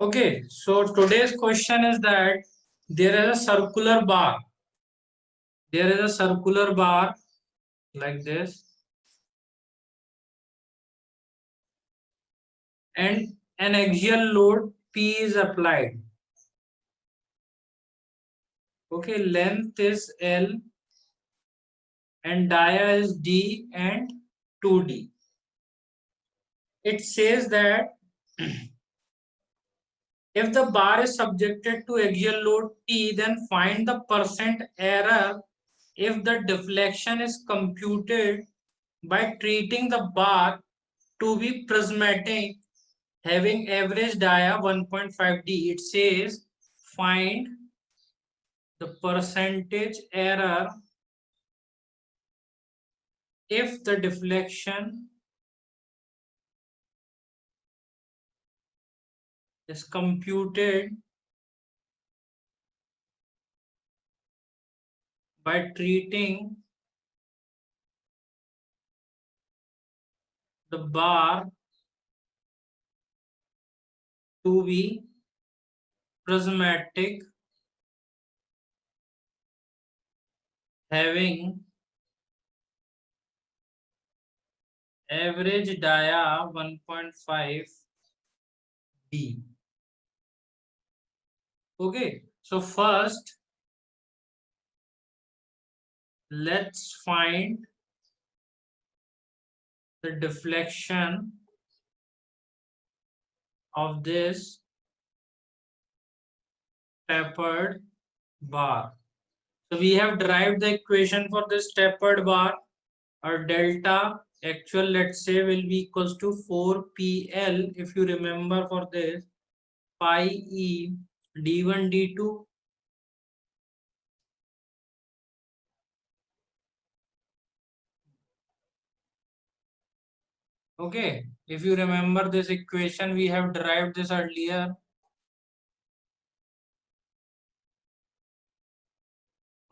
Okay, so today's question is that there is a circular bar. There is a circular bar like this, and an axial load P is applied. Okay, length is L and dia is D and 2D. It says that if the bar is subjected to axial load T, then find the percent error if the deflection is computed by treating the bar to be prismatic having average dia 1.5D. It says find the percentage error if the deflection is computed by treating the bar to be prismatic having average dia 1.5D. Okay, so first let's find the deflection of this tapered bar. So we have derived the equation for this tapered bar. Our delta actual, let's say, will be equals to 4PL. If you remember for this, pi E D1 D2. Okay, if you remember this equation, we have derived this earlier.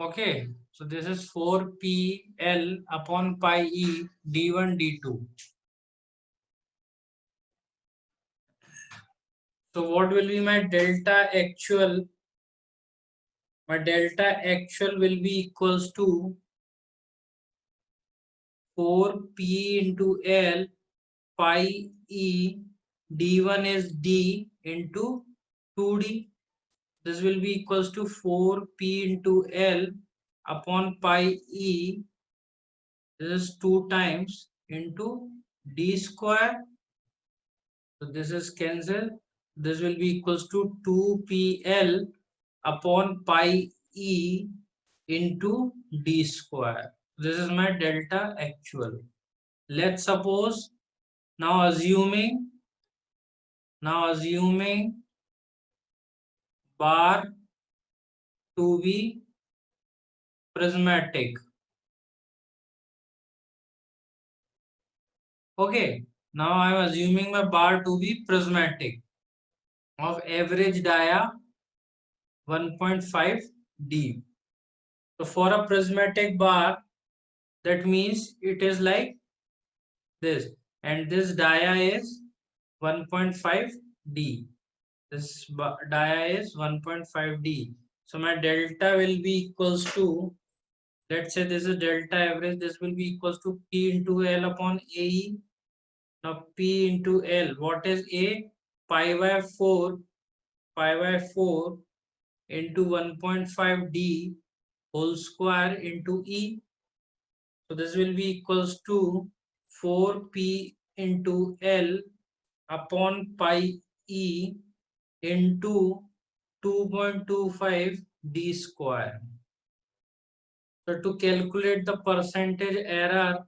Okay, so this is 4PL upon pi E D1 D2. So what will be my delta actual? My delta actual will be equals to 4P into L pi E D1 is D into 2D. This will be equals to 4P into L upon pi E. This is 2 times into D square. So this is cancelled. This will be equals to 2PL upon pi E into D square. This is my delta actual. Let's suppose now assuming bar to be prismatic. Okay, now I am assuming my bar to be prismatic of average dia 1.5D. So for a prismatic bar, that means it is like this, and this dia is 1.5D. This dia is 1.5D. So my delta will be equals to, let's say this is delta average, this will be equals to P into L upon AE. Now P into L, what is A? Pi by 4 into 1.5D whole square into E. So this will be equals to 4P into L upon pi E into 2.25D square. So to calculate the percentage error,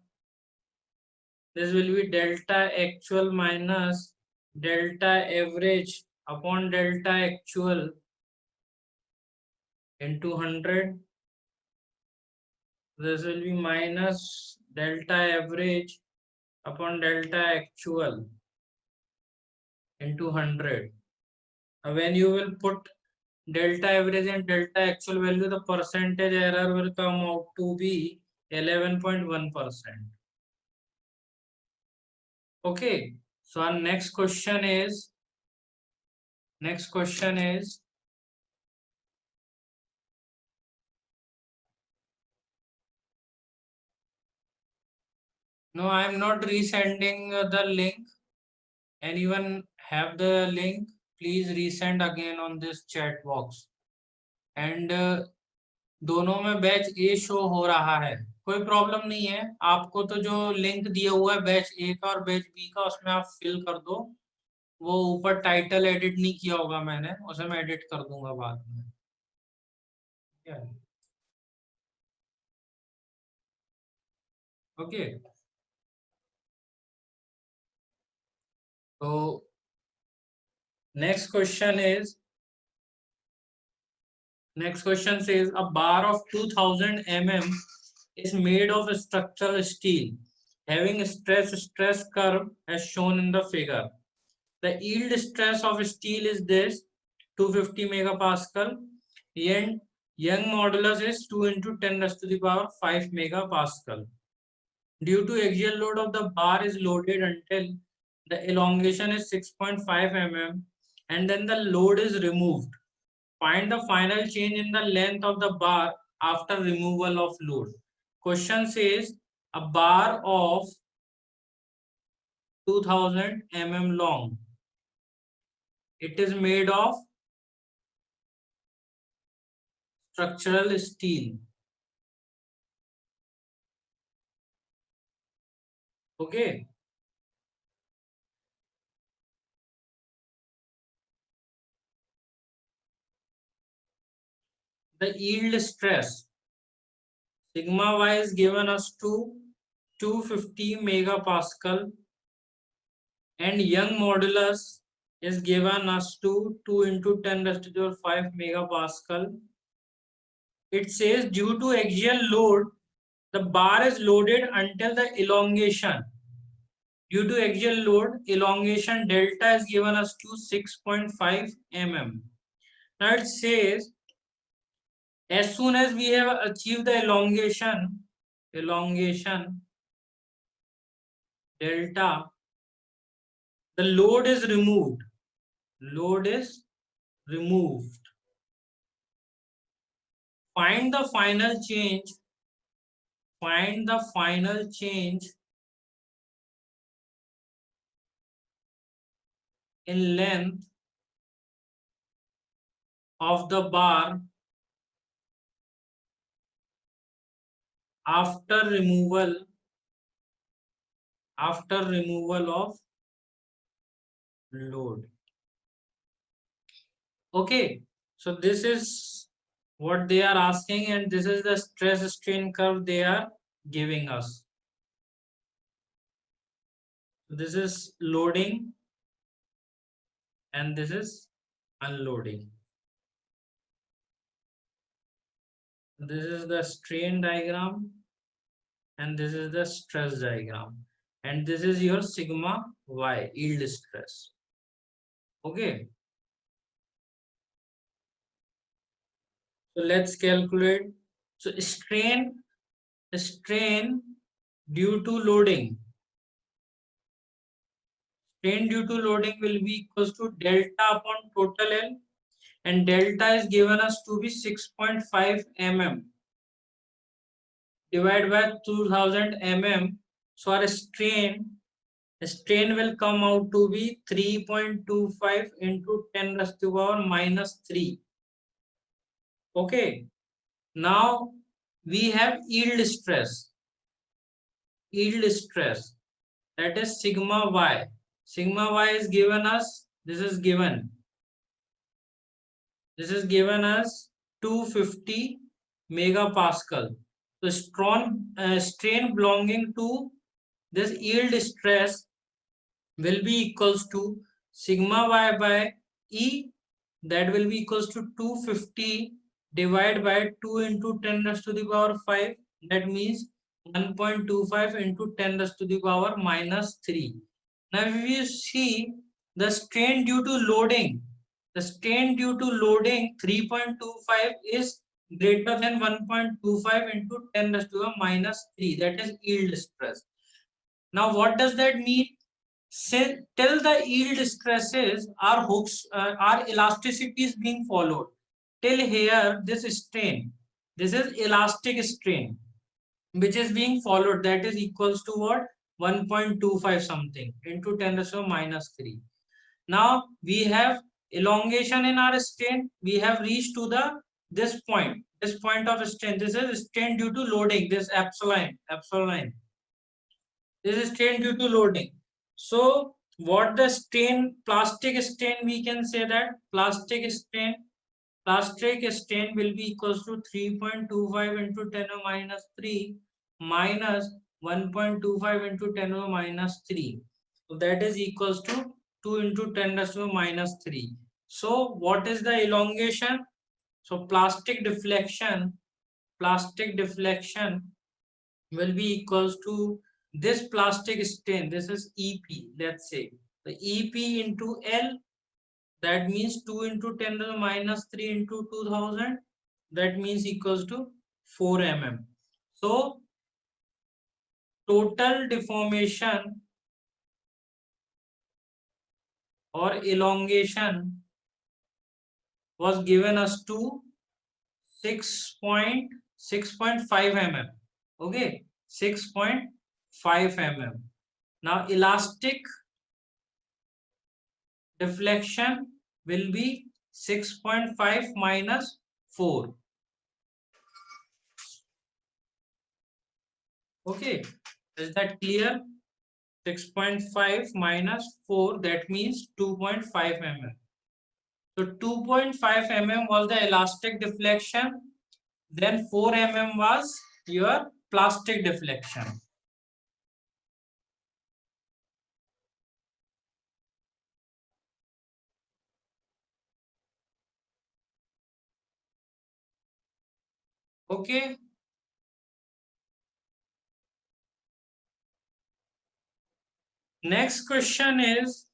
this will be delta actual minus delta average upon delta actual into 100. This will be minus delta average upon delta actual into 100. When you will put delta average and delta actual value, the percentage error will come out to be 11.1%. Okay, so our next question is Next question is, no, I am not resending the link. Anyone have the link? Please resend again on this chat box. And दोनों में batch ए show हो रहा है, कोई problem नहीं है। आपको तो जो लिंक दिया हुआ है बैच ए का और बैच बी का, उसमें आप फिल कर दो। वो ऊपर टाइटल एडिट नहीं किया होगा मैंने, उसे मैं एडिट कर दूंगा बाद में। ओके, तो next question is, next question says a bar of 2000 mm is made of structural steel having a stress curve as shown in the figure. The yield stress of steel is this, 250 megapascal, and Young modulus is 2 into 10 raised to the power 5 megapascal. Due to axial load of the bar is loaded until the elongation is 6.5 mm and then the load is removed. Find the final change in the length of the bar after removal of load. Question says a bar of 2000 mm long. It is made of structural steel. Okay. The yield stress sigma y is given us to 250 megapascal and Young modulus is given us to 2 into 10 raised to the 5 megapascal. It says due to axial load, the bar is loaded until the elongation. Due to axial load, elongation delta is given us to 6.5 mm. Now it says as soon as we have achieved the elongation delta, the load is removed. Load is removed. Find the final change. Find the final change in length of the bar after removal of load. Okay, so this is what they are asking and this is the stress strain curve they are giving us. This is loading and this is unloading. This is the strain diagram and this is the stress diagram, and this is your sigma y, yield stress. Okay, so let's calculate. So strain due to loading, strain due to loading will be equals to delta upon total L, and delta is given us to be 6.5 mm divided by 2000 mm. So our strain will come out to be 3.25 into 10 raised to the power minus 3. Okay, now we have yield stress. Yield stress, that is sigma y. Sigma y is given us, this is given as 250 megapascal. So strain belonging to this yield stress will be equals to sigma y by E, that will be equals to 250 divided by 2 into 10 raised to the power 5, that means 1.25 into 10 raised to the power minus 3. Now if you see the strain due to loading, 3.25 is greater than 1.25 into 10 raised to the minus 3, that is yield stress. Now what does that mean? till the yield stresses our hooks, our elasticity is being followed. Till here, this strain, this is elastic strain, which is being followed. That is equals to what? 1.25 something into 10 raised to minus 3. Now we have elongation in our strain. We have reached to the this point of strain. This is strain due to loading. This epsilon. This is strain due to loading. So what the strain, plastic strain, we can say that plastic strain will be equals to 3.25 into 10 to minus 3 minus 1.25 into 10 to minus 3. So that is equals to 2 into 10 to minus 3. So what is the elongation? So plastic deflection will be equals to this plastic strain. This is EP. Let's say the EP into L, that means 2 into 10 to the minus 3 into 2000, that means equals to 4 mm. So total deformation or elongation was given us to 6.5 mm. Okay, 6.5 mm. Now elastic deflection will be 6.5 minus 4. Okay, is that clear? 6.5 minus 4, that means 2.5 mm. So 2.5 mm was the elastic deflection, then 4 mm was your plastic deflection. Okay. Next question is,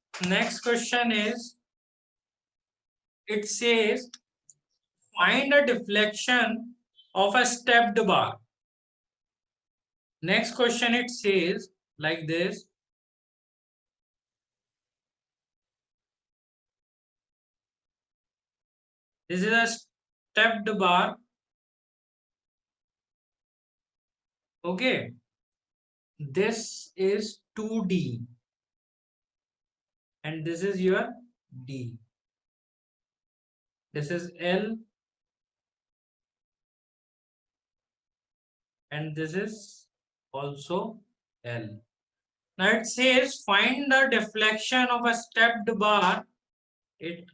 it says find a deflection of a stepped bar. Next question it says like this. This is a stepped bar. Okay. This is 2D and this is your D. This is L and this is also L. Now it says find the deflection of a stepped bar. It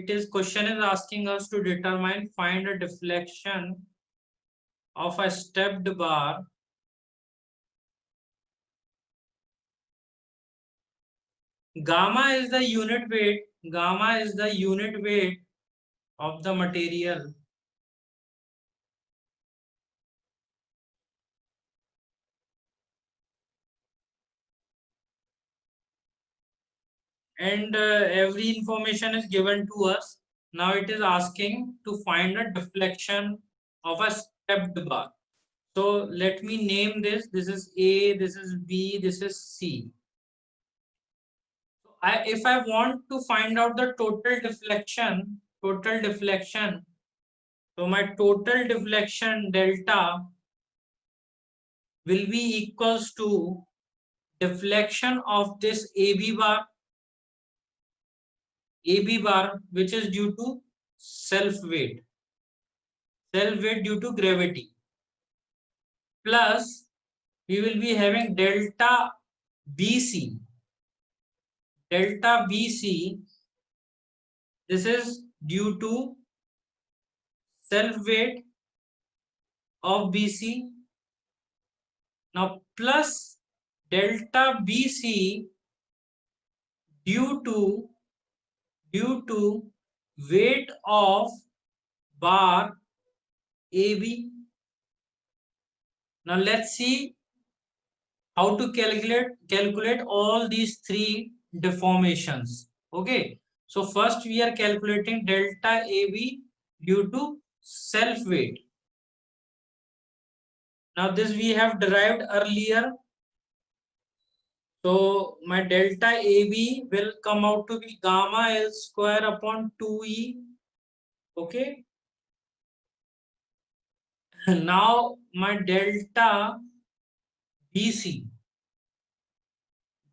is question is asking us to determine find a deflection of a stepped bar Gamma is the unit weight. Gamma is the unit weight of the material. And every information is given to us. Now it is asking to find a deflection of a stepped bar. So let me name this. This is A, this is B, this is C. If I want to find out the total deflection, so my total deflection delta will be equals to deflection of this AB bar, which is due to self weight due to gravity, plus we will be having delta BC. This is due to self weight of BC. Now plus delta BC due to weight of bar AB. Now let's see how to calculate all these three deformations. Okay, so first we are calculating delta AB due to self weight. Now this we have derived earlier. So my delta AB will come out to be gamma L square upon 2E. Okay. Now my delta BC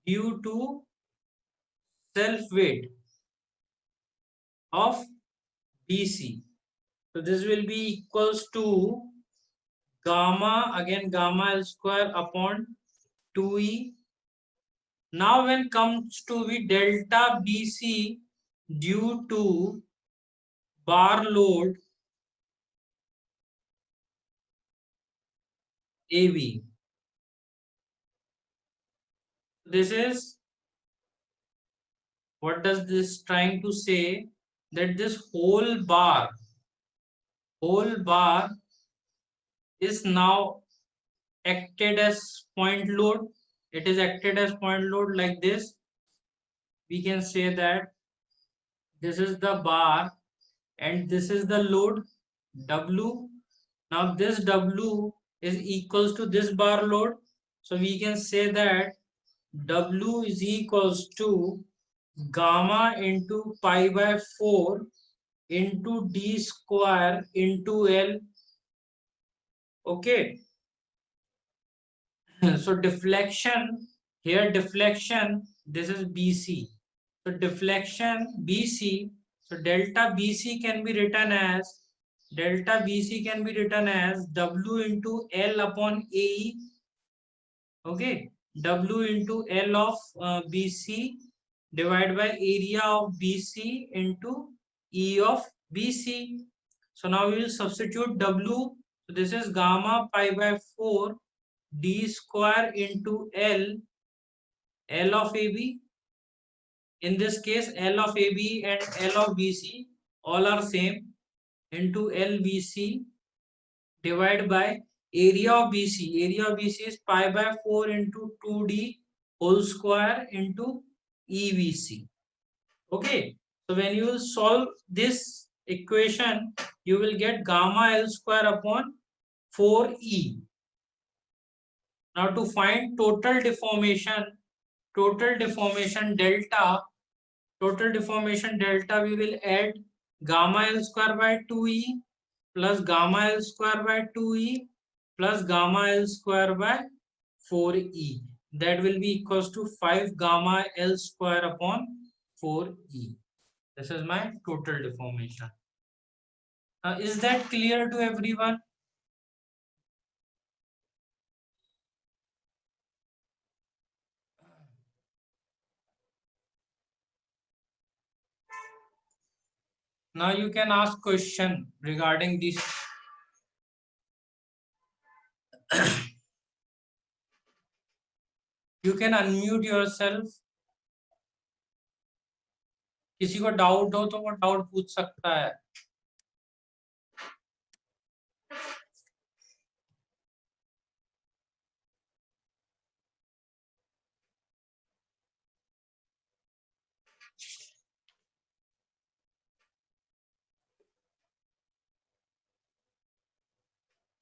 due to self weight of BC. So this will be equals to gamma, again gamma L square upon 2E. Now when comes to the delta BC due to bar load AB. This is, what does this trying to say? That this whole bar is now acted as point load. It is acted as point load like this. We can say that this is the bar and this is the load W. Now this W is equals to this bar load. So we can say that W is equals to gamma into pi by 4 into D square into L. Okay. So deflection, here deflection, this is BC. So deflection BC, so delta BC can be written as W into L upon AE. Okay, W into L of BC divided by area of BC into E of BC. So now we will substitute W. So this is gamma pi by 4 D square into L of AB. In this case, L of AB and L of BC all are same, into LBC divided by area of BC. Area of BC is pi by 4 into 2D whole square into EBC. Okay. So when you will solve this equation, you will get gamma L square upon 4E. Now to find total deformation delta, we will add gamma L square by 2E plus gamma L square by 2E plus gamma L square by 4E. That will be equals to 5 gamma L square upon 4E. This is my total deformation. Is that clear to everyone? Now you can ask question regarding this. You can unmute yourself. किसी को doubt हो तो वो doubt पूछ सकता है.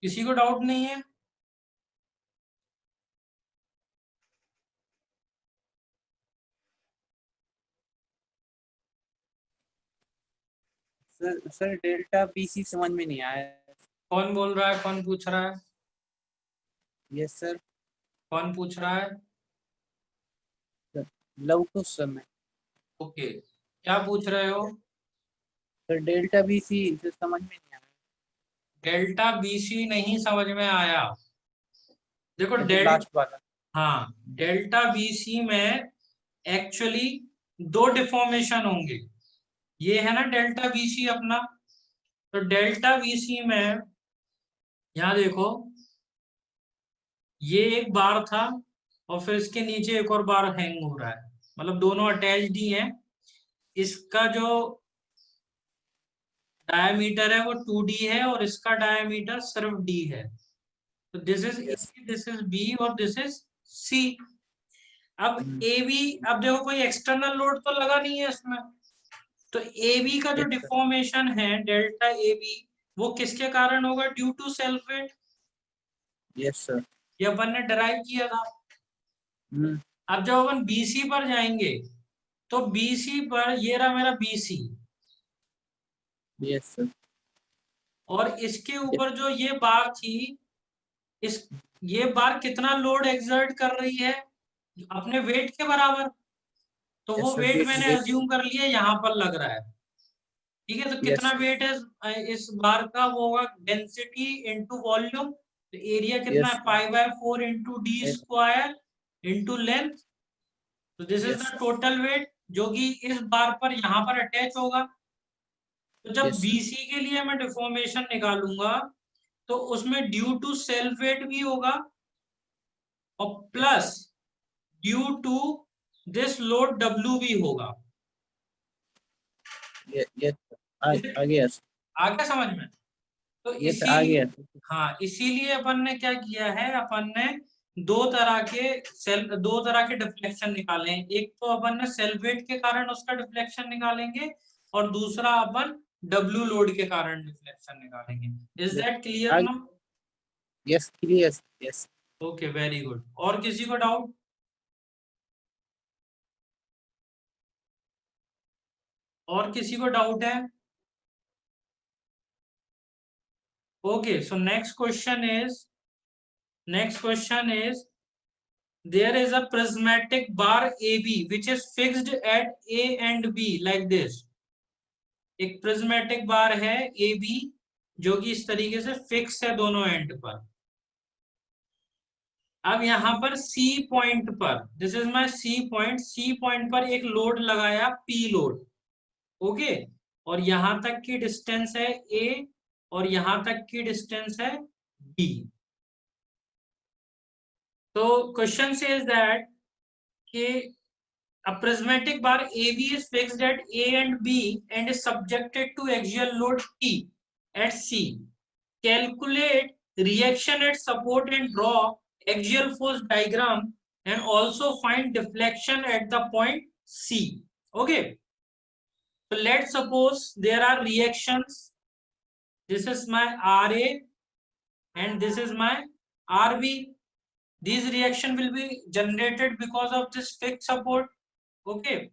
किसी को डाउट नहीं है? सर डेल्टा बीसी समझ में नहीं आया. कौन बोल रहा है? कौन पूछ रहा है? Yes sir. कौन पूछ रहा है? लवकुश समय. ओके, क्या पूछ रहे हो? सर डेल्टा बीसी समझ में नहीं आया. डेल्टा बीसी नहीं समझ में आया. देखो लास्ट वाला. हाँ, डेल्टा बीसी में एक्चुअली दो डिफॉर्मेशन होंगे. ये है ना डेल्टा बीसी अपना. तो डेल्टा बीसी में यहाँ देखो, ये एक बार था और फिर इसके नीचे एक और बार हैंग हो रहा है, मतलब दोनों अटैच्ड ही हैं. इसका जो डायमीटर है वो 2D है और इसका डायमीटर सिर्फ D है. तो this is a, this is B और दिस इज C. अब AB, अब देखो कोई एक्सटर्नल लोड तो लगा नहीं है इसमें. तो AB का जो डिफॉर्मेशन है डेल्टा AB, वो किसके कारण होगा? Due to self weight. Yes sir. ये अपन ने डिराइव किया था. अब जब अपन BC पर जाएंगे तो BC पर ये रहा मेरा BC, यस सर। और इसके ऊपर जो ये बार थी, इस ये बार कितना लोड एक्सर्ट कर रही है अपने वेट के बराबर, तो वो यस सर, वेट वेट मैंने वेट। अज्यूम कर लिया यहाँ पर लग रहा है। ठीक है, तो कितना यस वेट है इस बार का, वो होगा डेंसिटी इंटू वॉल्यूम, तो एरिया कितना है yes π/4 into D square into length, तो this is yes the total weight जो कि इस बार पर यहाँ पर अटैच होगा। तो जब यस सर। BC के लिए मैं डिफॉर्मेशन निकालूंगा तो उसमें ड्यू टू सेल्फ वेट भी होगा और plus due to this load W भी होगा। यस आ गया सर। आ गया समझ में? तो यस आ इसीलिए, गया। हाँ इसीलिए अपन ने क्या किया है, अपन ने दो तरह के डिफ्लेक्शन निकाले हैं। एक तो अपन ने सेल्फ वेट के कारण उसका डिफ्लेक्शन निकालेंगे और दूसरा अपन W लोड के कारण डिफ्लेक्शन निकालेंगे। Is that clear now? Yes clear. Yes. Okay very good. और किसी को डाउट? और किसी को डाउट है? Okay, so next question is there is a prismatic bar AB which is fixed at A and B like this. एक prismatic bar है AB जो कि इस तरीके से फिक्स है दोनों एंड पर। अब यहाँ पर C पॉइंट पर, this is my C point पर एक लोड लगाया P लोड, ओके, और यहां तक की डिस्टेंस है A और यहां तक की डिस्टेंस है B। तो question says that a prismatic bar AB is fixed at A and B and is subjected to axial load T at C. Calculate reaction at support and draw axial force diagram and also find deflection at the point C. Okay. So let's suppose there are reactions. This is my RA and this is my RB. These reaction will be generated because of this fixed support. Okay.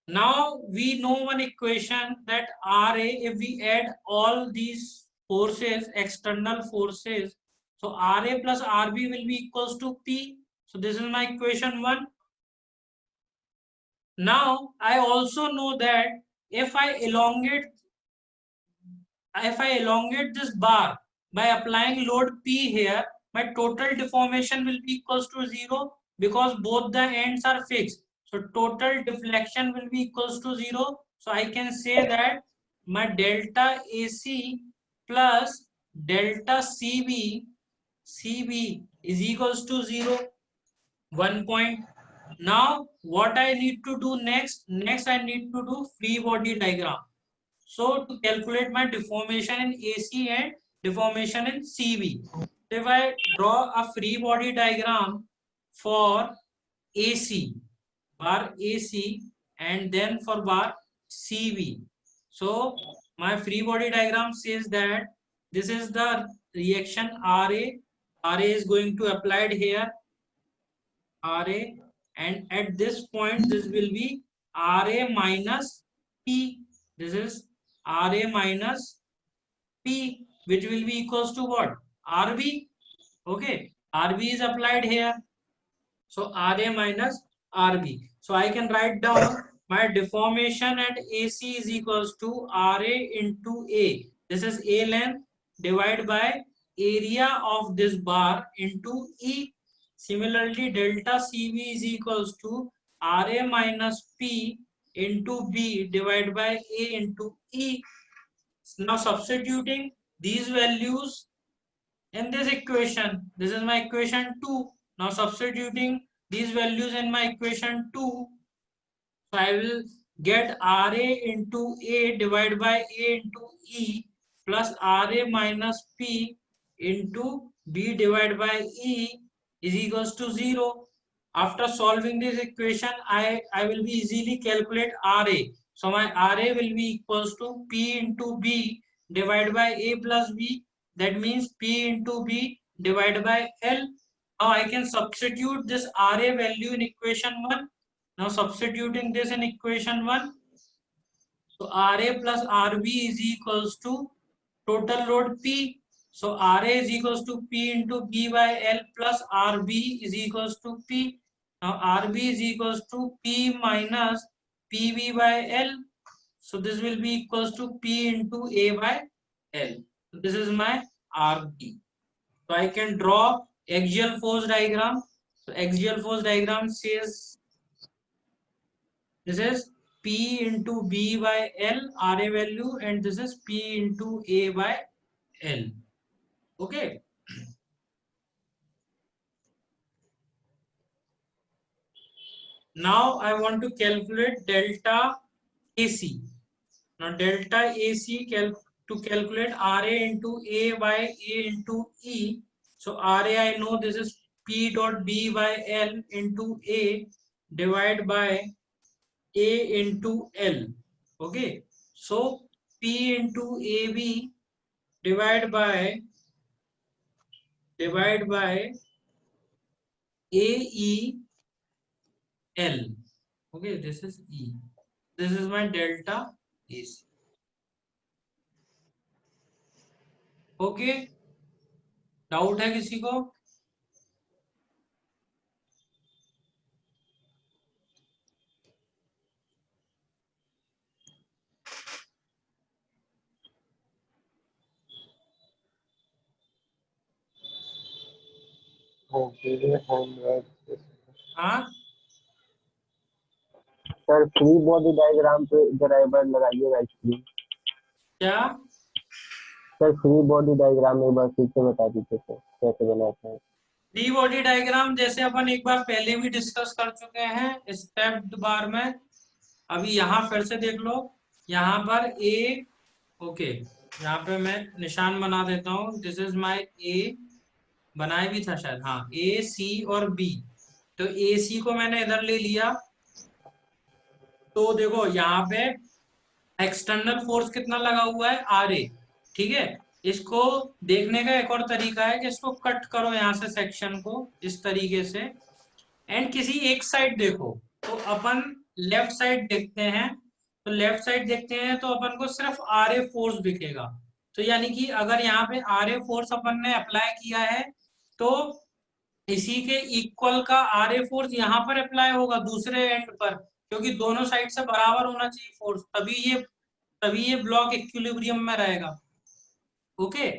Now we know one equation that RA, if we add all these forces, external forces, so RA plus RB will be equals to P. So this is my equation 1. Now I also know that if I elongate this bar by applying load P here, my total deformation will be equals to 0 because both the ends are fixed. So total deflection will be equals to 0. So I can say that my delta AC plus delta CB is equals to 0. 1 point. Now what I need to do next? Next I need to do free body diagram. So to calculate my deformation in AC and deformation in CB, if I draw a free body diagram for AC, bar AC, and then for bar CB. So my free body diagram says that this is the reaction RA. RA is going to applied here, RA, and at this point this will be RA minus P. This is RA minus P, which will be equals to what? RB. Okay, RB is applied here. So RA minus RB. So I can write down my deformation at AC is equals to RA into A. This is A length divided by area of this bar into E. Similarly, delta CB is equals to RA minus P into B divided by A into E. Now substituting these values in this equation, this is my equation 2. Now substituting these values in my equation 2, so I will get RA into A divided by A into E plus RA minus P into B divided by E is equals to 0. After solving this equation, I will be easily calculate RA. So my RA will be equals to P into B divided by A plus B. That means P into B divided by L. Now I can substitute this RA value in equation 1. Now substituting this in equation 1. So RA plus RB is equals to total load P. So RA is equals to P into B by L plus RB is equals to P. Now RB is equals to P minus PB by L. So this will be equals to P into A by L. So this is my RB. So I can draw axial force diagram. So axial force diagram says this is P into B by L RA value, and this is P into A by L. Okay. Now I want to calculate delta AC. Now delta AC to calculate RA into A by A into E. So RA I know this is P dot B by L into A divided by A into L. Okay. So P into AB divide by AE L. Okay, this is E. This is my delta AC. Okay, doubt है किसी को? हाँ sir free body diagram पे जरा एक बार लगाइएगा screen. क्या? Sir free body diagram एक बार फिर से बता दीजिए सर कैसे बनाते हैं। फ्री बॉडी डायग्राम जैसे अपन एक बार पहले भी डिस्कस कर चुके हैं स्टेप बार में, अभी यहाँ फिर से देख लो। यहाँ पर ए, ओके, यहाँ पे मैं निशान बना देता हूँ। दिस इज माय ए, बनाया भी था शायद, हाँ, ए सी और बी। तो ए सी को मैंने इधर ले लिया। तो देखो यहाँ पे एक्सटर्नल फोर्स कितना लगा हुआ है, आर ए, ठीक है। इसको देखने का एक और तरीका है कि इसको कट करो यहाँ से सेक्शन को इस तरीके से, एंड किसी एक साइड देखो। तो अपन लेफ्ट साइड देखते हैं, तो लेफ्ट साइड देखते हैं तो अपन को सिर्फ आर ए फोर्स दिखेगा। तो यानी कि अगर यहाँ पे आर ए फोर्स अपन ने अप्लाई किया है तो इसी के इक्वल का आर ए फोर्स यहाँ पर अप्लाई होगा दूसरे एंड पर, क्योंकि दोनों साइड से बराबर होना चाहिए फोर्स, तभी ये ब्लॉक इक्विलिब्रियम में रहेगा। ओके,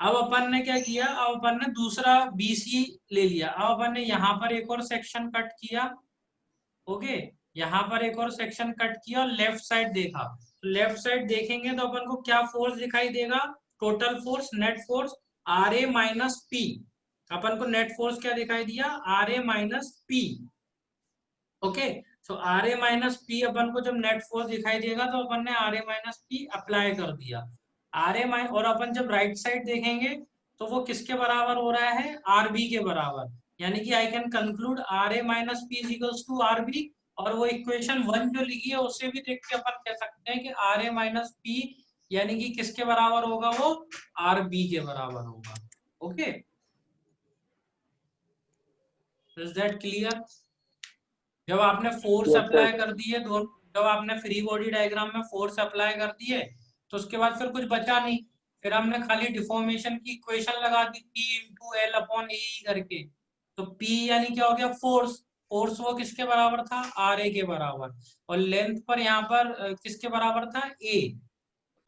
अब अपन ने क्या किया, अब अपन ने दूसरा बीसी ले लिया। अब अपन ने यहाँ पर एक और सेक्शन कट किया। ओके, यहाँ पर एक और सेक्शन कट किया और लेफ्ट साइड देखा। तो लेफ्ट साइड देखेंगे तो अपन को क्या फोर्स दिखाई देगा, total force, net force R A minus P. अपन को नेट फोर्स क्या दिखाई दिया, R A minus P. Okay, so R A minus P अपन को जब नेट फोर्स दिखाई देगा तो अपन ने R A minus P apply कर दिया। आर ए माइन, और अपन जब राइट साइड देखेंगे तो वो किसके बराबर हो रहा है, आर बी के बराबर। यानी कि I can conclude R A minus P is equals to R B. और वो इक्वेशन 1 जो लिखी है उससे भी देख के अपन कह सकते हैं कि आर ए माइनस पी यानी कि किसके बराबर होगा, वो आर बी के बराबर होगा। Okay, is that clear? जब आपने फोर्स Yes, अप्लाई sir. कर दिए, जब आपने फ्री बॉडी डायग्राम में फोर्स अप्लाई कर दिए तो उसके बाद फिर कुछ बचा नहीं, फिर हमने खाली डिफॉर्मेशन की इक्वेशन लगा दी, P इंटू एल अपॉन ए करके। तो P यानी क्या हो गया, फोर्स। फोर्स वो किसके बराबर था, आर ए के बराबर। और लेंथ पर यहाँ पर किसके बराबर था, ए,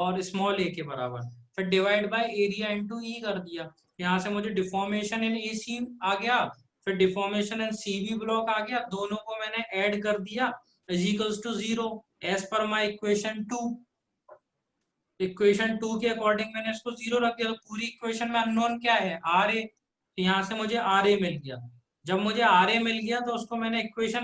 और स्मॉल ए के बराबर। फिर डिवाइड बाय एरिया इंटू ई कर दिया। यहाँ से मुझे डिफॉर्मेशन इन ए सी आ गया, फिर डिफॉर्मेशन इन सीबी ब्लॉक आ गया, दोनों को मैंने ऐड कर दिया, is equals to 0 as per my equation 2। Equation 2 के अकॉर्डिंग मैंने इसको 0 रख दिया। तो पूरी इक्वेशन में अननोन क्या है, आर ए। तो यहाँ से मुझे आर ए मिल गया। जब मुझे आर ए मिल गया तो उसको मैंने इक्वेशन